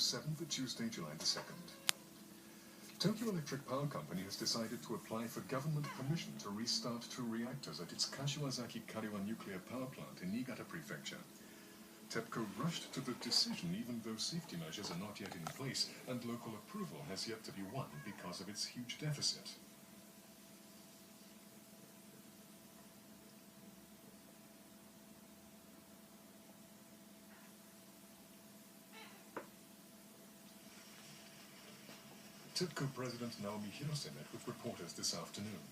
7 for Tuesday, July the 2nd. Tokyo Electric Power Company has decided to apply for government permission to restart 2 reactors at its Kashiwazaki-Kariwa nuclear power plant in Niigata Prefecture. TEPCO rushed to the decision even though safety measures are not yet in place and local approval has yet to be won because of its huge deficit. TEPCO President Naomi Hirose met with reporters this afternoon.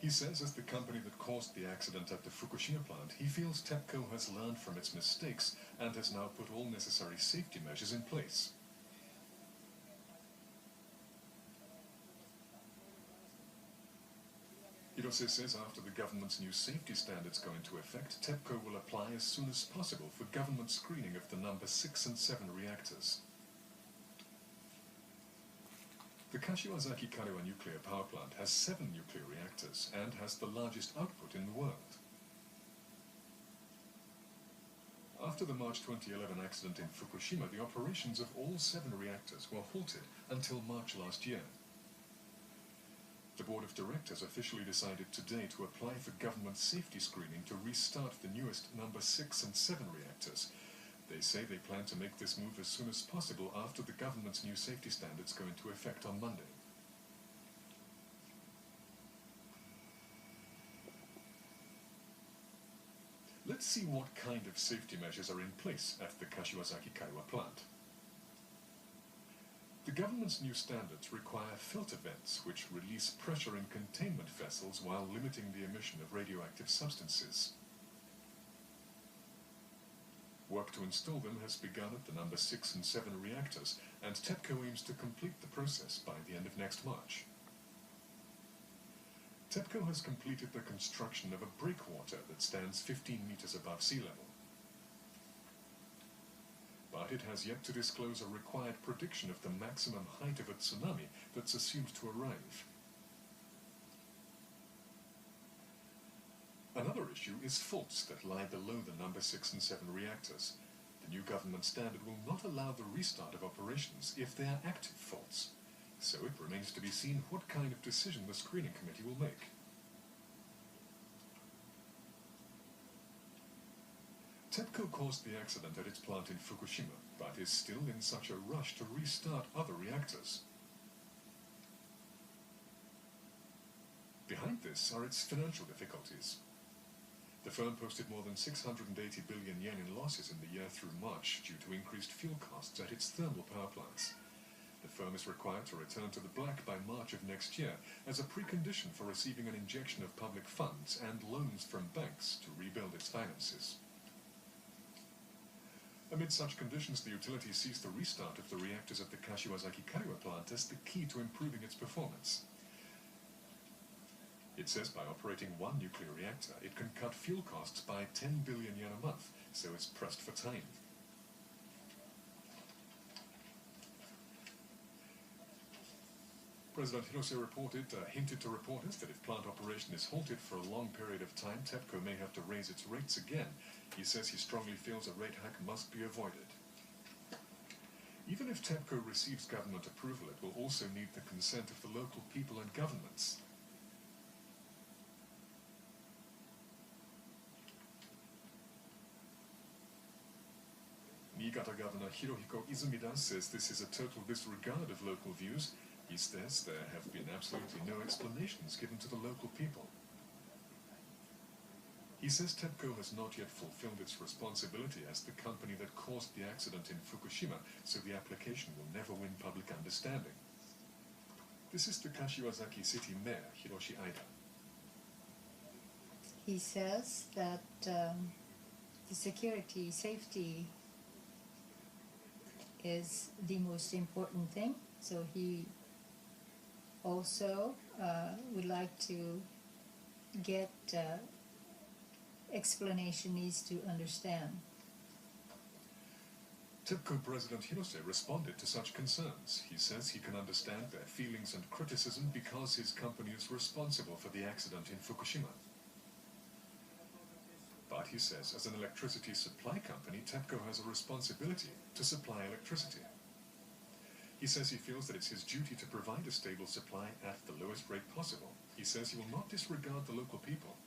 He says as the company that caused the accident at the Fukushima plant, he feels TEPCO has learned from its mistakes and has now put all necessary safety measures in place. Hirose says after the government's new safety standards go into effect, TEPCO will apply as soon as possible for government screening of the number 6 and 7 reactors. The Kashiwazaki-Kariwa nuclear power plant has 7 nuclear reactors and has the largest output in the world. After the March 2011 accident in Fukushima, the operations of all 7 reactors were halted until March last year. The board of directors officially decided today to apply for government safety screening to restart the newest number 6 and 7 reactors. They say they plan to make this move as soon as possible after the government's new safety standards go into effect on Monday. Let's see what kind of safety measures are in place at the Kashiwazaki-Kariwa plant. The government's new standards require filter vents which release pressure in containment vessels while limiting the emission of radioactive substances. Work to install them has begun at the number 6 and 7 reactors, and TEPCO aims to complete the process by the end of next March. TEPCO has completed the construction of a breakwater that stands 15 meters above sea level. But it has yet to disclose a required prediction of the maximum height of a tsunami that's assumed to arrive. Another issue is faults that lie below the number 6 and 7 reactors. The new government standard will not allow the restart of operations if they are active faults. So it remains to be seen what kind of decision the screening committee will make. TEPCO caused the accident at its plant in Fukushima, but is still in such a rush to restart other reactors. Behind this are its financial difficulties. The firm posted more than 680 billion yen in losses in the year through March due to increased fuel costs at its thermal power plants. The firm is required to return to the black by March of next year as a precondition for receiving an injection of public funds and loans from banks to rebuild its finances. Amid such conditions, the utility sees the restart of the reactors at the Kashiwazaki-Kariwa plant as the key to improving its performance. It says by operating 1 nuclear reactor, it can cut fuel costs by 10 billion yen a month, so it's pressed for time. President Hirose hinted to reporters that if plant operation is halted for a long period of time, TEPCO may have to raise its rates again. He says he strongly feels a rate hike must be avoided. Even if TEPCO receives government approval, it will also need the consent of the local people and governments. Niigata Governor Hirohiko Izumida says this is a total disregard of local views. He says there have been absolutely no explanations given to the local people. He says TEPCO has not yet fulfilled its responsibility as the company that caused the accident in Fukushima, so the application will never win public understanding. This is the Kashiwazaki City Mayor, Hiroshi Aida. He says that the safety is the most important thing, so he also would like to get explanation needs to understand. TEPCO President Hirose responded to such concerns. He says he can understand their feelings and criticism because his company is responsible for the accident in Fukushima. But But he says, as an electricity supply company, TEPCO has a responsibility to supply electricity. He says he feels that it's his duty to provide a stable supply at the lowest rate possible. He says he will not disregard the local people